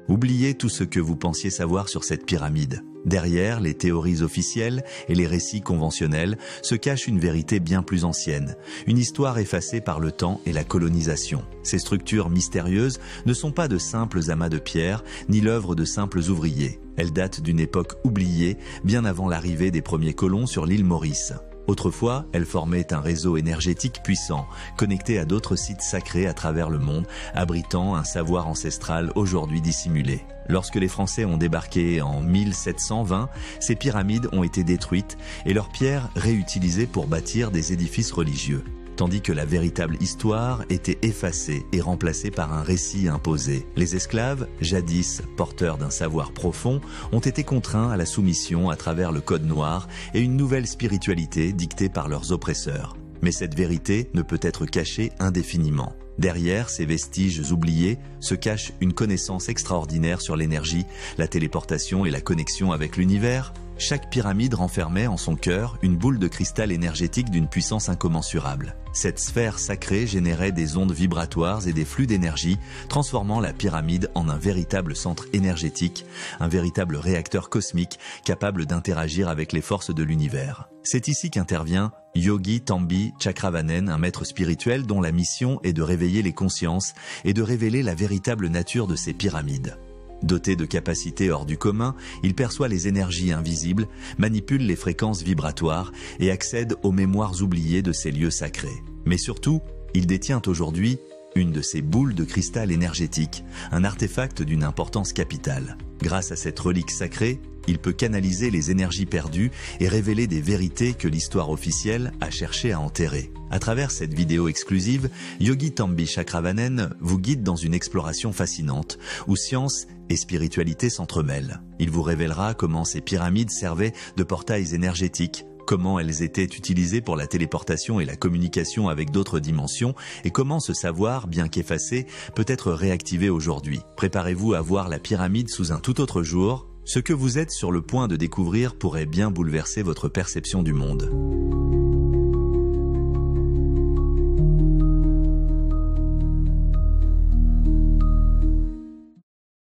Oubliez tout ce que vous pensiez savoir sur cette pyramide. Derrière les théories officielles et les récits conventionnels se cache une vérité bien plus ancienne, une histoire effacée par le temps et la colonisation. Ces structures mystérieuses ne sont pas de simples amas de pierre, ni l'œuvre de simples ouvriers. Elles datent d'une époque oubliée, bien avant l'arrivée des premiers colons sur l'île Maurice. Autrefois, elles formaient un réseau énergétique puissant, connecté à d'autres sites sacrés à travers le monde, abritant un savoir ancestral aujourd'hui dissimulé. Lorsque les Français ont débarqué en 1720, ces pyramides ont été détruites et leurs pierres réutilisées pour bâtir des édifices religieux, tandis que la véritable histoire était effacée et remplacée par un récit imposé. Les esclaves, jadis porteurs d'un savoir profond, ont été contraints à la soumission à travers le code noir et une nouvelle spiritualité dictée par leurs oppresseurs. Mais cette vérité ne peut être cachée indéfiniment. Derrière ces vestiges oubliés se cache une connaissance extraordinaire sur l'énergie, la téléportation et la connexion avec l'univers. Chaque pyramide renfermait en son cœur une boule de cristal énergétique d'une puissance incommensurable. Cette sphère sacrée générait des ondes vibratoires et des flux d'énergie, transformant la pyramide en un véritable centre énergétique, un véritable réacteur cosmique capable d'interagir avec les forces de l'univers. C'est ici qu'intervient Yogi Tambi Chakravanen, un maître spirituel dont la mission est de réveiller les consciences et de révéler la véritable nature de ces pyramides. Doté de capacités hors du commun, il perçoit les énergies invisibles, manipule les fréquences vibratoires et accède aux mémoires oubliées de ces lieux sacrés. Mais surtout, il détient aujourd'hui une de ces boules de cristal énergétique, un artefact d'une importance capitale. Grâce à cette relique sacrée, il peut canaliser les énergies perdues et révéler des vérités que l'histoire officielle a cherché à enterrer. À travers cette vidéo exclusive, Yogi Tambi Chakravanen vous guide dans une exploration fascinante où science et spiritualité s'entremêlent. Il vous révélera comment ces pyramides servaient de portails énergétiques, comment elles étaient utilisées pour la téléportation et la communication avec d'autres dimensions, et comment ce savoir, bien qu'effacé, peut être réactivé aujourd'hui. Préparez-vous à voir la pyramide sous un tout autre jour. Ce que vous êtes sur le point de découvrir pourrait bien bouleverser votre perception du monde.